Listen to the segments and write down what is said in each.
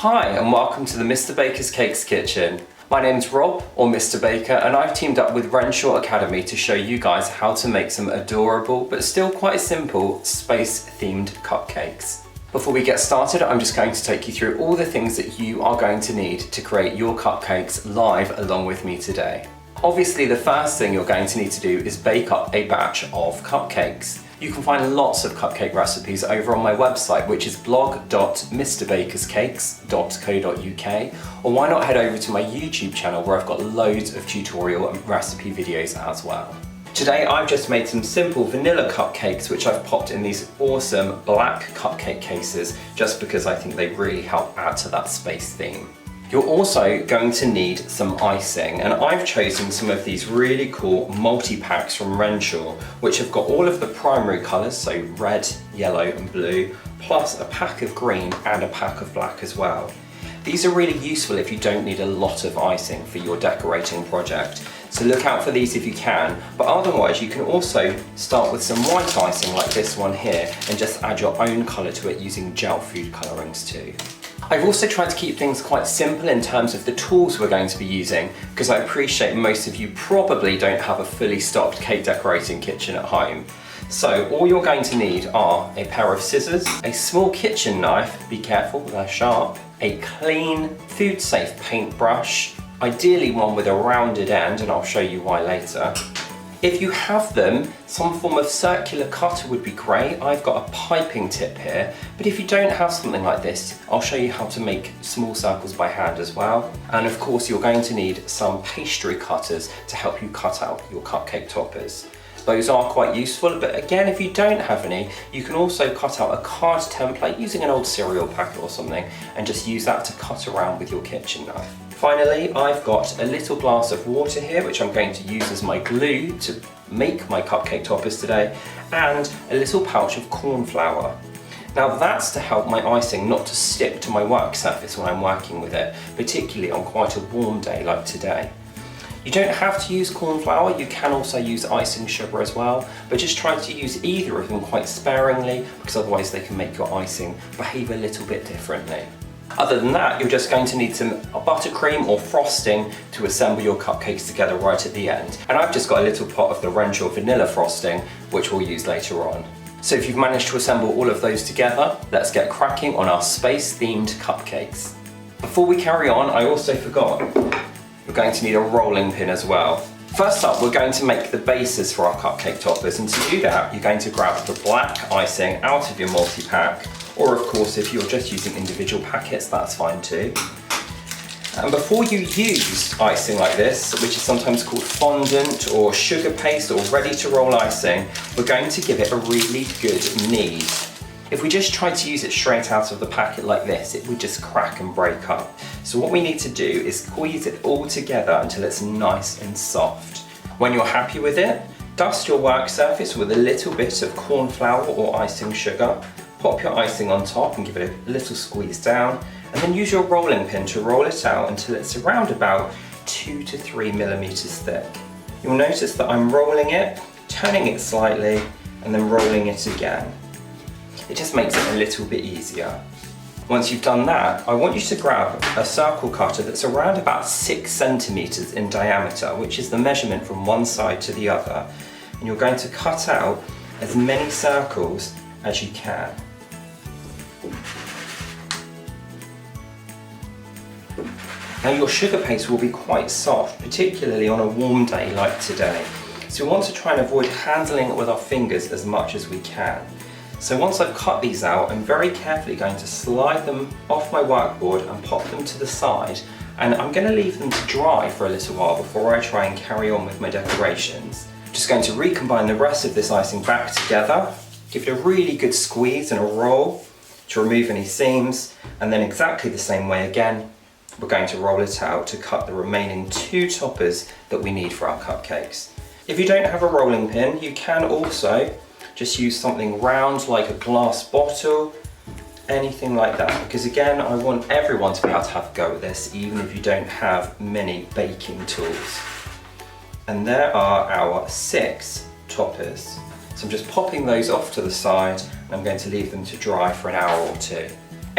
Hi and welcome to the Mr. Baker's Cakes kitchen. My name's Rob, or Mr. Baker, and I've teamed up with Renshaw Academy to show you guys how to make some adorable but still quite simple space-themed cupcakes. Before we get started, I'm just going to take you through all the things that you are going to need to create your cupcakes live along with me today. Obviously, the first thing you're going to need to do is bake up a batch of cupcakes. You can find lots of cupcake recipes over on my website, which is blog.mrbakerscakes.co.uk, or why not head over to my YouTube channel where I've got loads of tutorial and recipe videos as well. Today I've just made some simple vanilla cupcakes which I've popped in these awesome black cupcake cases just because I think they really help add to that space theme. You're also going to need some icing, and I've chosen some of these really cool multi-packs from Renshaw which have got all of the primary colours, so red, yellow and blue, plus a pack of green and a pack of black as well. These are really useful if you don't need a lot of icing for your decorating project, so look out for these if you can, but otherwise you can also start with some white icing like this one here and just add your own colour to it using gel food colourings too. I've also tried to keep things quite simple in terms of the tools we're going to be using, because I appreciate most of you probably don't have a fully stocked cake decorating kitchen at home. So all you're going to need are a pair of scissors, a small kitchen knife, be careful, they're sharp, a clean, food-safe paintbrush, ideally one with a rounded end, and I'll show you why later. If you have them, some form of circular cutter would be great. I've got a piping tip here, but if you don't have something like this, I'll show you how to make small circles by hand as well. And of course, you're going to need some pastry cutters to help you cut out your cupcake toppers. Those are quite useful, but again, if you don't have any, you can also cut out a card template using an old cereal packet or something and just use that to cut around with your kitchen knife. Finally, I've got a little glass of water here, which I'm going to use as my glue to make my cupcake toppers today, and a little pouch of corn flour. Now that's to help my icing not to stick to my work surface when I'm working with it, particularly on quite a warm day like today. You don't have to use corn flour, you can also use icing sugar as well, but just try to use either of them quite sparingly, because otherwise they can make your icing behave a little bit differently. Other than that, you're just going to need some buttercream or frosting to assemble your cupcakes together right at the end. And I've just got a little pot of the Renshaw vanilla frosting, which we'll use later on. So if you've managed to assemble all of those together, let's get cracking on our space-themed cupcakes. Before we carry on, I also forgot, we're going to need a rolling pin as well. First up, we're going to make the bases for our cupcake toppers, and to do that, you're going to grab the black icing out of your multi-pack, or of course, if you're just using individual packets, that's fine too. And before you use icing like this, which is sometimes called fondant or sugar paste or ready to roll icing, we're going to give it a really good knead. If we just try to use it straight out of the packet like this, it would just crack and break up. So what we need to do is squeeze it all together until it's nice and soft. When you're happy with it, dust your work surface with a little bit of corn flour or icing sugar. Pop your icing on top and give it a little squeeze down, and then use your rolling pin to roll it out until it's around about 2 to 3 millimeters thick. You'll notice that I'm rolling it, turning it slightly, and then rolling it again. It just makes it a little bit easier. Once you've done that, I want you to grab a circle cutter that's around about 6 centimeters in diameter, which is the measurement from one side to the other, and you're going to cut out as many circles as you can. Now your sugar paste will be quite soft, particularly on a warm day like today. So we want to try and avoid handling it with our fingers as much as we can. So once I've cut these out, I'm very carefully going to slide them off my workboard and pop them to the side, and I'm going to leave them to dry for a little while before I try and carry on with my decorations. Just going to recombine the rest of this icing back together, give it a really good squeeze and a roll to remove any seams, and then exactly the same way again, we're going to roll it out to cut the remaining 2 toppers that we need for our cupcakes. If you don't have a rolling pin, you can also just use something round like a glass bottle, anything like that, because again, I want everyone to be able to have a go at this, even if you don't have many baking tools. And there are our 6 toppers. So I'm just popping those off to the side, and I'm going to leave them to dry for an hour or 2.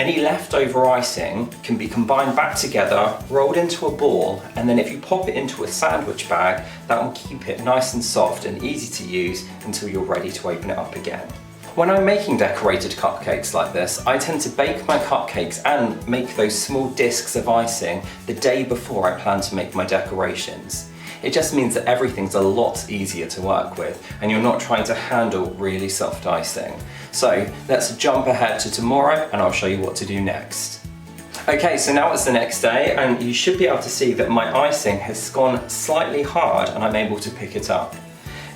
Any leftover icing can be combined back together, rolled into a ball, and then if you pop it into a sandwich bag, that will keep it nice and soft and easy to use until you're ready to open it up again. When I'm making decorated cupcakes like this, I tend to bake my cupcakes and make those small discs of icing the day before I plan to make my decorations. It just means that everything's a lot easier to work with and you're not trying to handle really soft icing. So let's jump ahead to tomorrow and I'll show you what to do next. Okay, so now it's the next day and you should be able to see that my icing has gone slightly hard and I'm able to pick it up.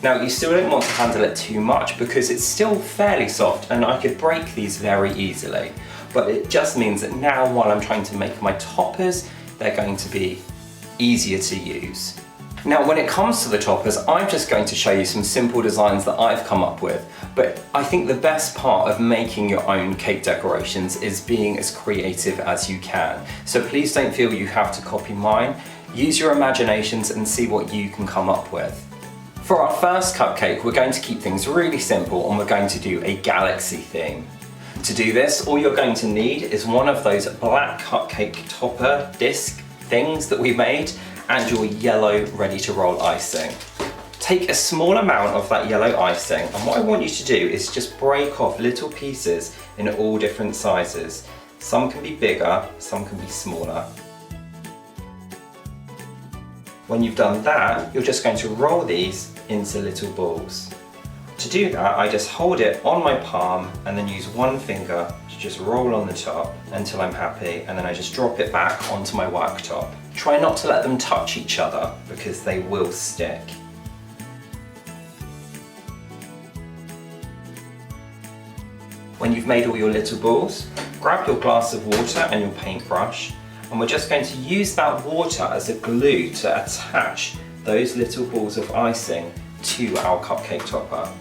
Now you still don't want to handle it too much because it's still fairly soft and I could break these very easily. But it just means that now while I'm trying to make my toppers, they're going to be easier to use. Now when it comes to the toppers, I'm just going to show you some simple designs that I've come up with. But I think the best part of making your own cake decorations is being as creative as you can. So please don't feel you have to copy mine. Use your imaginations and see what you can come up with. For our first cupcake, we're going to keep things really simple and we're going to do a galaxy theme. To do this, all you're going to need is one of those black cupcake topper disc things that we made and your yellow ready to roll icing. Take a small amount of that yellow icing and what I want you to do is just break off little pieces in all different sizes. Some can be bigger, some can be smaller. When you've done that, you're just going to roll these into little balls. To do that, I just hold it on my palm and then use one finger to just roll on the top until I'm happy, and then I just drop it back onto my worktop. Try not to let them touch each other because they will stick. When you've made all your little balls, grab your glass of water and your paintbrush, and we're just going to use that water as a glue to attach those little balls of icing to our cupcake topper.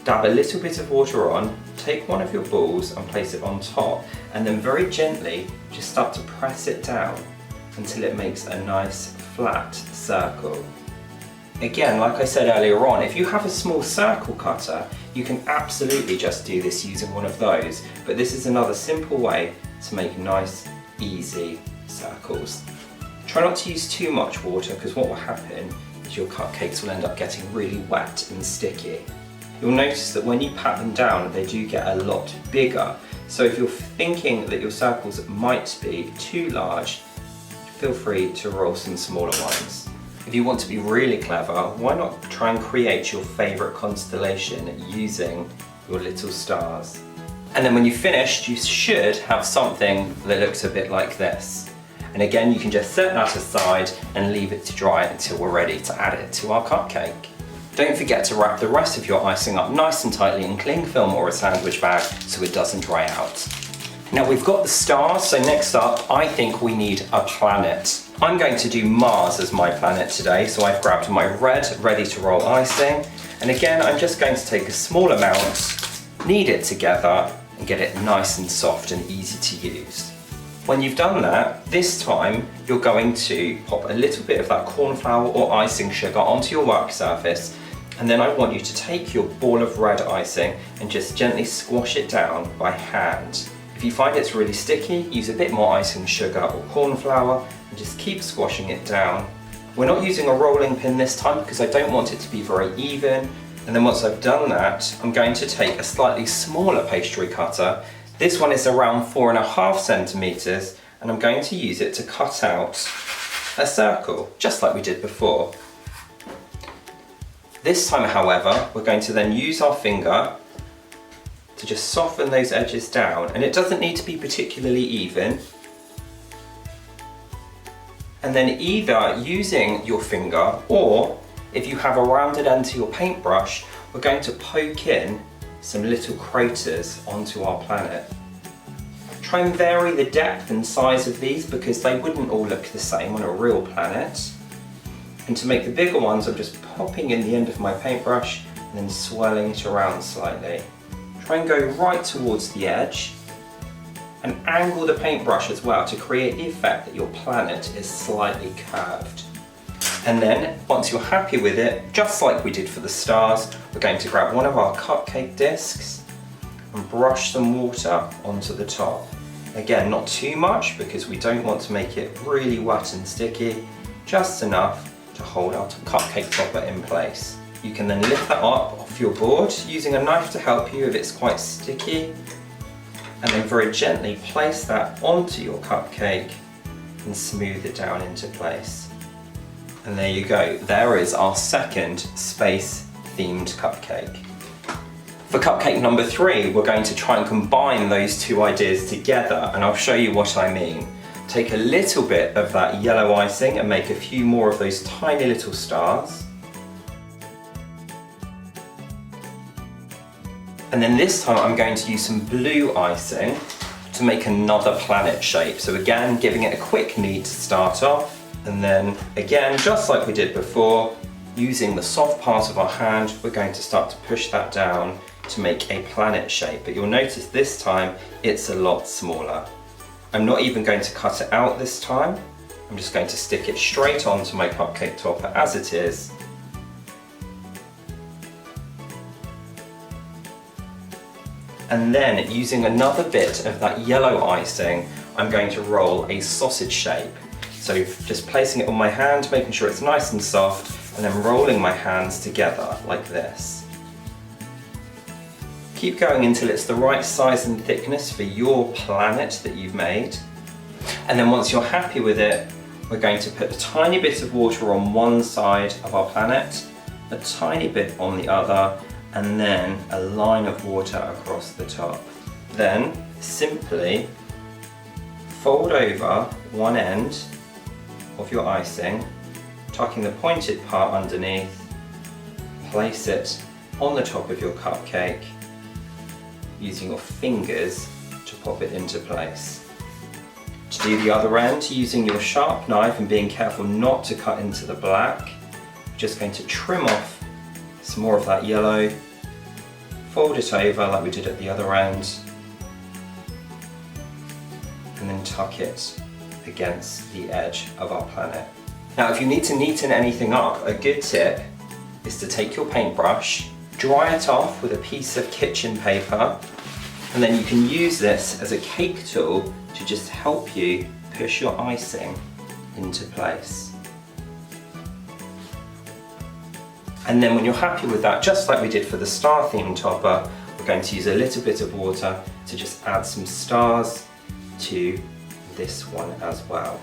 Dab a little bit of water on, take one of your balls and place it on top, and then very gently just start to press it down until it makes a nice flat circle. Again, like I said earlier on, if you have a small circle cutter, you can absolutely just do this using one of those, but this is another simple way to make nice, easy circles. Try not to use too much water because what will happen is your cupcakes will end up getting really wet and sticky. You'll notice that when you pat them down, they do get a lot bigger. So if you're thinking that your circles might be too large, feel free to roll some smaller ones. If you want to be really clever, why not try and create your favourite constellation using your little stars? And then when you've finished, you should have something that looks a bit like this. And again, you can just set that aside and leave it to dry until we're ready to add it to our cupcake. Don't forget to wrap the rest of your icing up nice and tightly in cling film or a sandwich bag so it doesn't dry out. Now we've got the stars, so next up I think we need a planet. I'm going to do Mars as my planet today, so I've grabbed my red ready to roll icing, and again I'm just going to take a small amount, knead it together and get it nice and soft and easy to use. When you've done that, this time you're going to pop a little bit of that corn flour or icing sugar onto your work surface, and then I want you to take your ball of red icing and just gently squash it down by hand. If you find it's really sticky, use a bit more icing sugar or corn flour and just keep squashing it down. We're not using a rolling pin this time because I don't want it to be very even. And then once I've done that, I'm going to take a slightly smaller pastry cutter. This one is around 4.5 centimeters, and I'm going to use it to cut out a circle, just like we did before. This time, however, we're going to then use our finger to just soften those edges down, and it doesn't need to be particularly even. And then either using your finger, or if you have a rounded end to your paintbrush, we're going to poke in some little craters onto our planet. Try and vary the depth and size of these because they wouldn't all look the same on a real planet. And to make the bigger ones, I'm just popping in the end of my paintbrush and then swirling it around slightly. Try and go right towards the edge and angle the paintbrush as well to create the effect that your planet is slightly curved. And then, once you're happy with it, just like we did for the stars, we're going to grab one of our cupcake discs and brush some water onto the top. Again, not too much because we don't want to make it really wet and sticky, just enough to hold our cupcake topper in place. You can then lift that up off your board using a knife to help you if it's quite sticky, and then very gently place that onto your cupcake and smooth it down into place. And there you go, there is our second space themed cupcake. For cupcake number 3, we're going to try and combine those two ideas together, and I'll show you what I mean. Take a little bit of that yellow icing and make a few more of those tiny little stars. And then this time I'm going to use some blue icing to make another planet shape. So again, giving it a quick knead to start off, and then again, just like we did before, using the soft part of our hand, we're going to start to push that down to make a planet shape. But you'll notice this time it's a lot smaller. I'm not even going to cut it out this time. I'm just going to stick it straight onto my cupcake topper as it is. And then using another bit of that yellow icing, I'm going to roll a sausage shape. So just placing it on my hand, making sure it's nice and soft, and then rolling my hands together like this. Keep going until it's the right size and thickness for your planet that you've made. And then once you're happy with it, we're going to put a tiny bit of water on one side of our planet, a tiny bit on the other, and then a line of water across the top. Then simply fold over one end of your icing, tucking the pointed part underneath, place it on the top of your cupcake, using your fingers to pop it into place. To do the other end, using your sharp knife and being careful not to cut into the black, we're just going to trim off some more of that yellow, fold it over like we did at the other end, and then tuck it against the edge of our planet. Now, if you need to neaten anything up, a good tip is to take your paintbrush, dry it off with a piece of kitchen paper, and then you can use this as a cake tool to just help you push your icing into place. And then when you're happy with that, just like we did for the star theme topper, we're going to use a little bit of water to just add some stars to this one as well.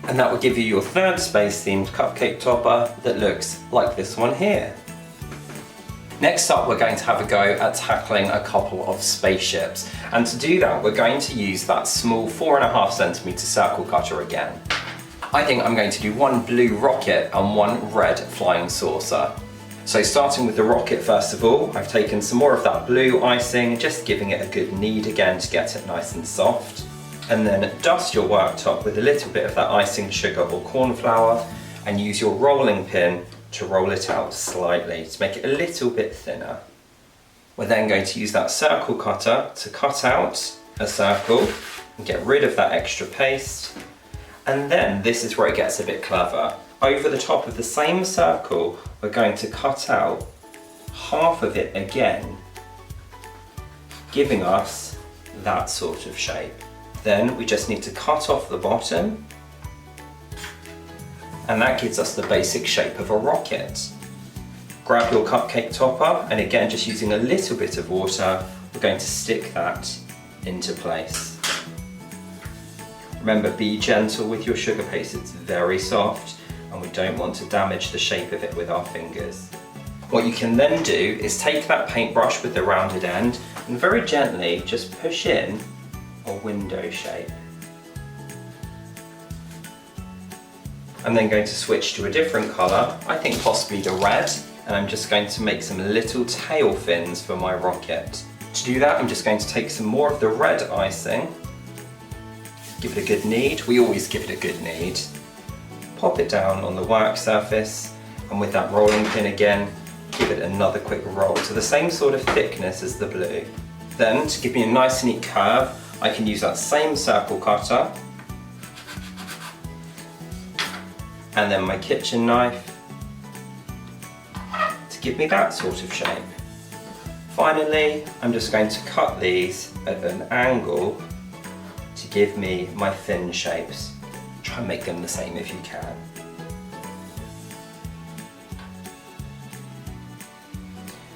And that will give you your third space themed cupcake topper that looks like this one here. Next up, we're going to have a go at tackling a couple of spaceships. And to do that, we're going to use that small 4.5cm circle cutter again. I think I'm going to do one blue rocket and one red flying saucer. So starting with the rocket first of all, I've taken some more of that blue icing, just giving it a good knead again to get it nice and soft. And then dust your worktop with a little bit of that icing sugar or corn flour, and use your rolling pin to roll it out slightly to make it a little bit thinner. We're then going to use that circle cutter to cut out a circle and get rid of that extra paste. And then this is where it gets a bit clever. Over the top of the same circle, we're going to cut out half of it again, giving us that sort of shape. Then we just need to cut off the bottom, and that gives us the basic shape of a rocket. Grab your cupcake topper, and again, just using a little bit of water, we're going to stick that into place. Remember, be gentle with your sugar paste, it's very soft, and we don't want to damage the shape of it with our fingers. What you can then do is take that paintbrush with the rounded end and very gently just push in a window shape. I'm then going to switch to a different colour, I think possibly the red, and I'm just going to make some little tail fins for my rocket. To do that, I'm just going to take some more of the red icing, give it a good knead, we always give it a good knead, pop it down on the work surface, and with that rolling pin again, give it another quick roll to the same sort of thickness as the blue. Then, to give me a nice neat curve, I can use that same circle cutter and then my kitchen knife to give me that sort of shape. Finally, I'm just going to cut these at an angle to give me my thin shapes. Try and make them the same if you can.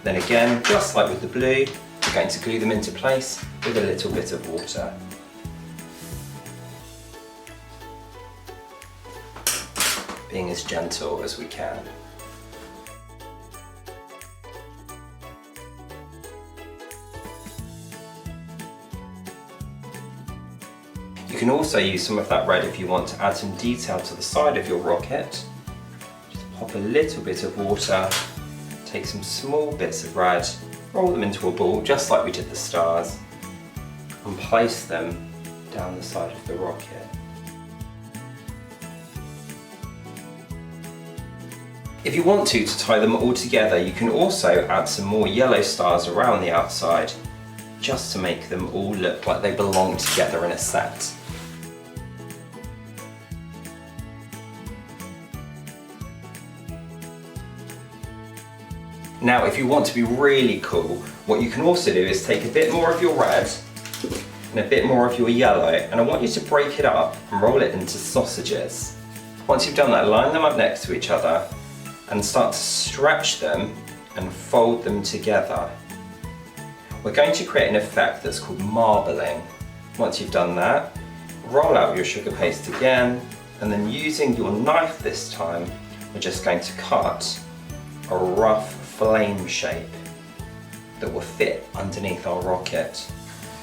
Then again, just like with the blue, we're going to glue them into place with a little bit of water. Being as gentle as we can. You can also use some of that red if you want to add some detail to the side of your rocket. Just pop a little bit of water, take some small bits of red, roll them into a ball just like we did the stars, and place them down the side of the rocket. If you want to tie them all together, you can also add some more yellow stars around the outside, just to make them all look like they belong together in a set. Now, if you want to be really cool, what you can also do is take a bit more of your red and a bit more of your yellow, and I want you to break it up and roll it into sausages. Once you've done that, line them up next to each other and start to stretch them and fold them together. We're going to create an effect that's called marbling. Once you've done that, roll out your sugar paste again, and then using your knife this time, we're just going to cut a rough flame shape that will fit underneath our rocket.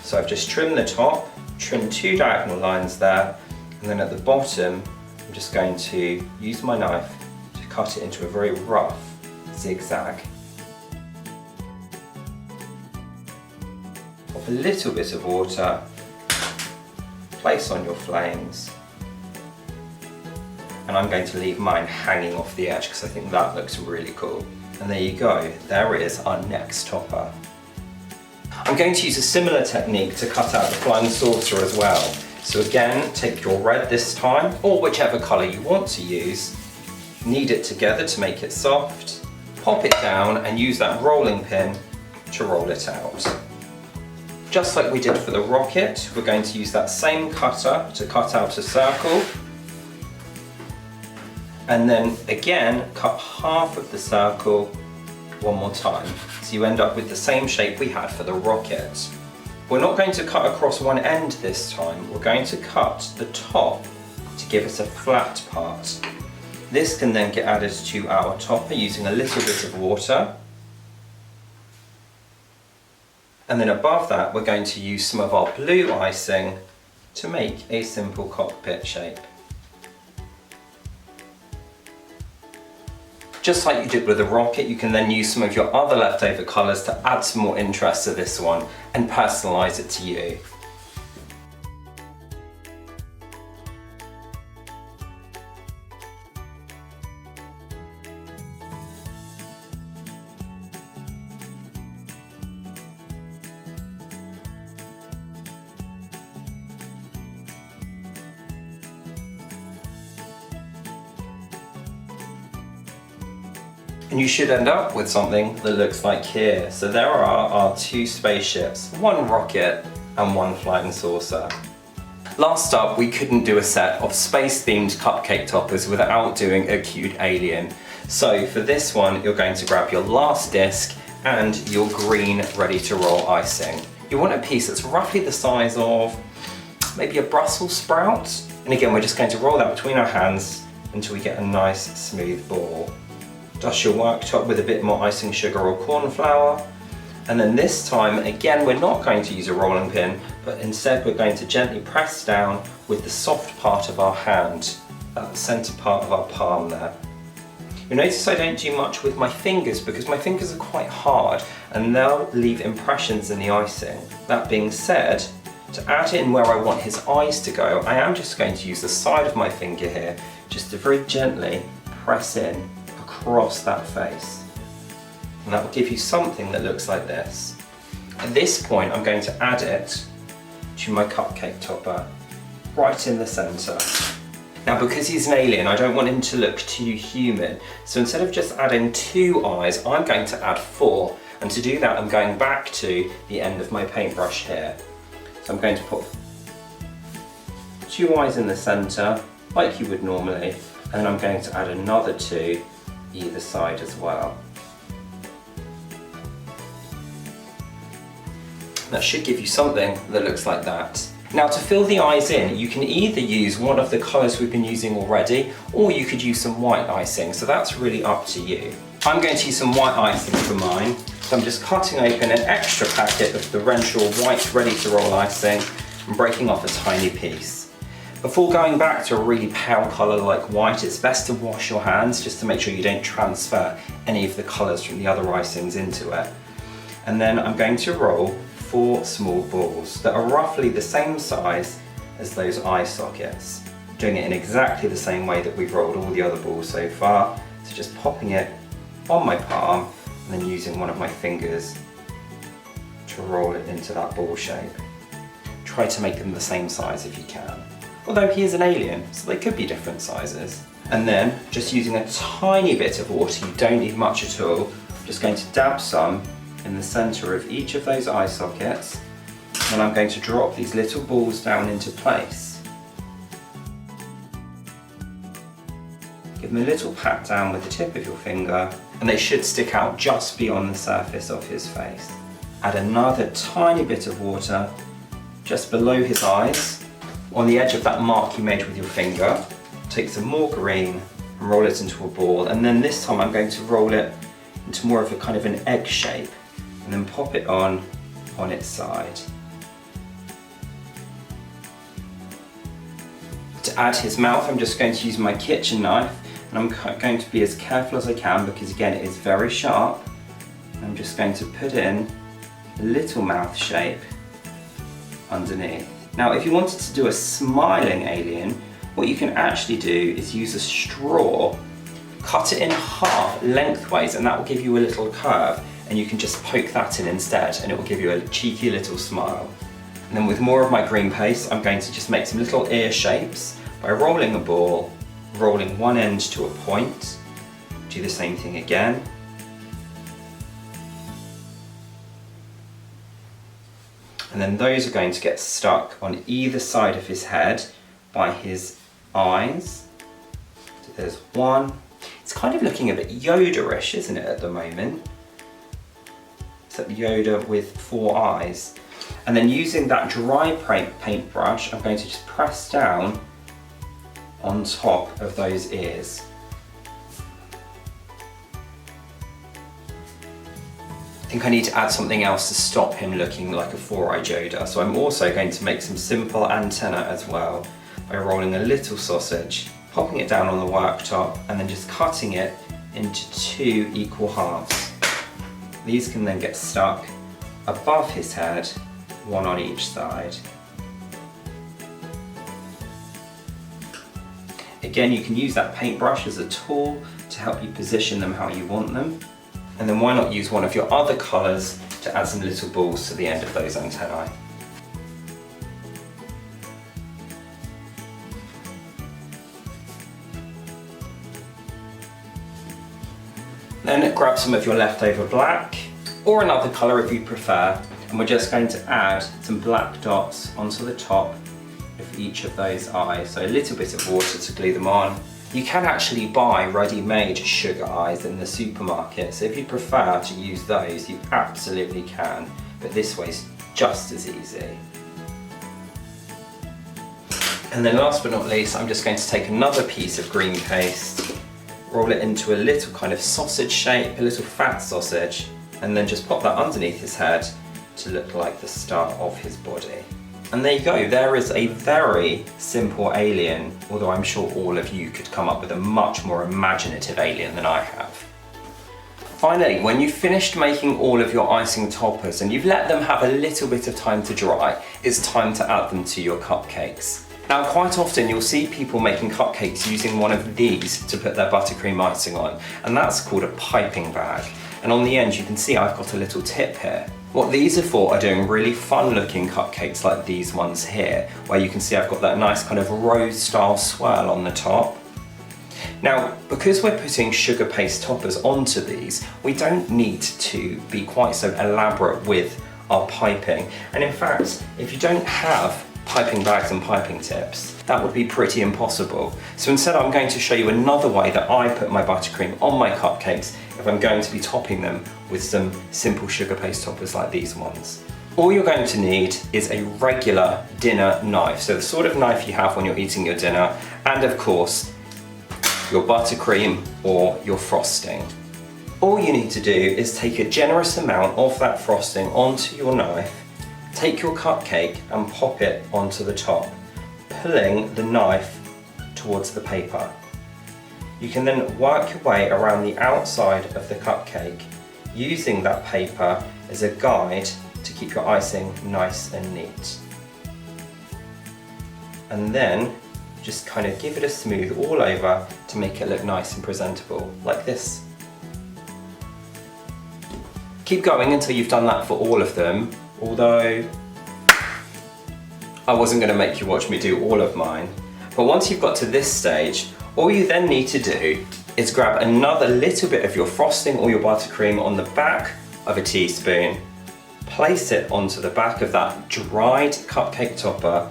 So I've just trimmed the top, trimmed 2 diagonal lines there, and then at the bottom, I'm just going to use my knife to cut it into a very rough zigzag. Pop a little bit of water, place on your flames, and I'm going to leave mine hanging off the edge because I think that looks really cool. And there you go, there is our next topper. I'm going to use a similar technique to cut out the flying saucer as well. So again, take your red this time, or whichever colour you want to use, knead it together to make it soft, pop it down and use that rolling pin to roll it out. Just like we did for the rocket, we're going to use that same cutter to cut out a circle, and then again cut half of the circle one more time, so you end up with the same shape we had for the rocket. We're not going to cut across one end this time, we're going to cut the top to give us a flat part. This can then get added to our topper using a little bit of water. And then above that we're going to use some of our blue icing to make a simple cockpit shape. Just like you did with the rocket, you can then use some of your other leftover colours to add some more interest to this one and personalise it to you. And you should end up with something that looks like here. So there are our 2 spaceships, 1 rocket and 1 flying saucer. Last up, we couldn't do a set of space-themed cupcake toppers without doing a cute alien. So for this one, you're going to grab your last disc and your green ready-to-roll icing. You want a piece that's roughly the size of maybe a Brussels sprout. And again, we're just going to roll that between our hands until we get a nice smooth ball. Dust your worktop with a bit more icing sugar or corn flour. And then this time, again, we're not going to use a rolling pin, but instead we're going to gently press down with the soft part of our hand, that center part of our palm there. You'll notice I don't do much with my fingers because my fingers are quite hard and they'll leave impressions in the icing. That being said, to add in where I want his eyes to go, I am just going to use the side of my finger here, just to very gently press in across that face. And that will give you something that looks like this. At this point, I'm going to add it to my cupcake topper, right in the center. Now because he's an alien, I don't want him to look too human. So instead of just adding 2 eyes, I'm going to add 4. And to do that, I'm going back to the end of my paintbrush here. So I'm going to put 2 eyes in the center, like you would normally, and then I'm going to add another 2 either side as well. That should give you something that looks like that. Now to fill the eyes in, you can either use one of the colours we've been using already, or you could use some white icing, so that's really up to you. I'm going to use some white icing for mine, so I'm just cutting open an extra packet of the Renshaw White Ready to Roll icing and breaking off a tiny piece. Before going back to a really pale colour like white, it's best to wash your hands just to make sure you don't transfer any of the colours from the other icings into it. And then I'm going to roll 4 small balls that are roughly the same size as those eye sockets. Doing it in exactly the same way that we've rolled all the other balls so far. So just popping it on my palm and then using one of my fingers to roll it into that ball shape. Try to make them the same size if you can. Although he is an alien, so they could be different sizes. And then just using a tiny bit of water, you don't need much at all, I'm just going to dab some in the center of each of those eye sockets, and I'm going to drop these little balls down into place. Give them a little pat down with the tip of your finger, and they should stick out just beyond the surface of his face. Add another tiny bit of water just below his eyes, on the edge of that mark you made with your finger. Take some more green and roll it into a ball, and then this time I'm going to roll it into more of a kind of an egg shape, and then pop it on its side. To add his mouth, I'm just going to use my kitchen knife, and I'm going to be as careful as I can because again it is very sharp. I'm just going to put in a little mouth shape underneath. Now if you wanted to do a smiling alien, what you can actually do is use a straw, cut it in half lengthways, and that will give you a little curve, and you can just poke that in instead and it will give you a cheeky little smile. And then with more of my green paste, I'm going to just make some little ear shapes by rolling a ball, rolling one end to a point, do the same thing again. And then those are going to get stuck on either side of his head by his eyes. So there's one. It's kind of looking a bit Yoda-ish, isn't it, at the moment? Except Yoda with 4 eyes. And then using that dry paintbrush, I'm going to just press down on top of those ears. I think I need to add something else to stop him looking like a 4-eyed Yoda. So I'm also going to make some simple antennae as well by rolling a little sausage, popping it down on the worktop, and then just cutting it into 2 equal halves. These can then get stuck above his head, one on each side. Again, you can use that paintbrush as a tool to help you position them how you want them. And then why not use one of your other colours to add some little balls to the end of those antennae. Then grab some of your leftover black, or another colour if you prefer, and we're just going to add some black dots onto the top of each of those eyes. So a little bit of water to glue them on. You can actually buy ready-made sugar eyes in the supermarket, so if you prefer to use those, you absolutely can, but this way's just as easy. And then last but not least, I'm just going to take another piece of green paste, roll it into a little kind of sausage shape, a little fat sausage, and then just pop that underneath his head to look like the start of his body. And there you go, there is a very simple alien, although I'm sure all of you could come up with a much more imaginative alien than I have. Finally, when you've finished making all of your icing toppers and you've let them have a little bit of time to dry, it's time to add them to your cupcakes. Now quite often you'll see people making cupcakes using one of these to put their buttercream icing on, and that's called a piping bag. And on the end you can see I've got a little tip here. What these are for are doing really fun looking cupcakes like these ones here, where you can see I've got that nice kind of rose style swirl on the top. Now, because we're putting sugar paste toppers onto these, we don't need to be quite so elaborate with our piping. And in fact, if you don't have piping bags and piping tips, that would be pretty impossible. So instead I'm going to show you another way that I put my buttercream on my cupcakes if I'm going to be topping them with some simple sugar paste toppers like these ones. All you're going to need is a regular dinner knife, so the sort of knife you have when you're eating your dinner, and of course your buttercream or your frosting. All you need to do is take a generous amount of that frosting onto your knife, take your cupcake and pop it onto the top, pulling the knife towards the paper. You can then work your way around the outside of the cupcake, using that paper as a guide to keep your icing nice and neat. And then just kind of give it a smooth all over to make it look nice and presentable, like this. Keep going until you've done that for all of them, although I wasn't going to make you watch me do all of mine. But once you've got to this stage, all you then need to do is grab another little bit of your frosting or your buttercream on the back of a teaspoon, place it onto the back of that dried cupcake topper,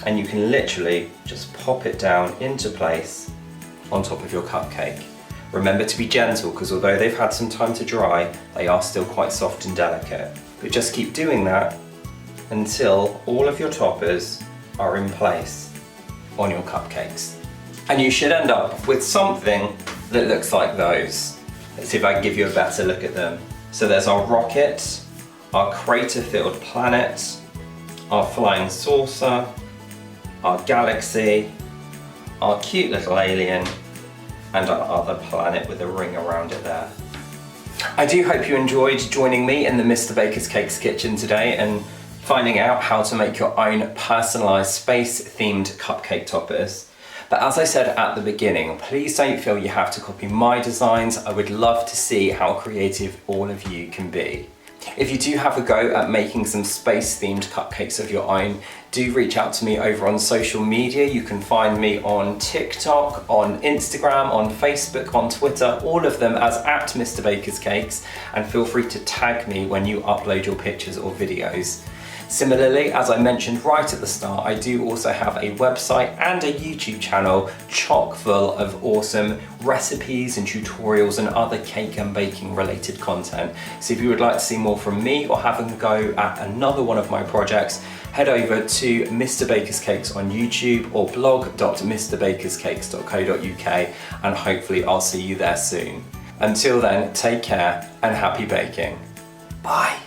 and you can literally just pop it down into place on top of your cupcake. Remember to be gentle, because although they've had some time to dry, they are still quite soft and delicate. But just keep doing that until all of your toppers are in place on your cupcakes. And you should end up with something that looks like those. Let's see if I can give you a better look at them. So there's our rocket, our crater-filled planet, our flying saucer, our galaxy, our cute little alien, and our other planet with a ring around it there. I do hope you enjoyed joining me in the Mr. Baker's Cakes kitchen today and finding out how to make your own personalised space-themed cupcake toppers. But as I said at the beginning, please don't feel you have to copy my designs. I would love to see how creative all of you can be. If you do have a go at making some space-themed cupcakes of your own, do reach out to me over on social media. You can find me on TikTok, on Instagram, on Facebook, on Twitter, all of them as @Mr. Baker's Cakes, and feel free to tag me when you upload your pictures or videos. Similarly, as I mentioned right at the start, I do also have a website and a YouTube channel chock full of awesome recipes and tutorials and other cake and baking related content. So if you would like to see more from me or having a go at another one of my projects, head over to Mr. Baker's Cakes on YouTube or blog.mrbakerscakes.co.uk, and hopefully I'll see you there soon. Until then, take care and happy baking. Bye.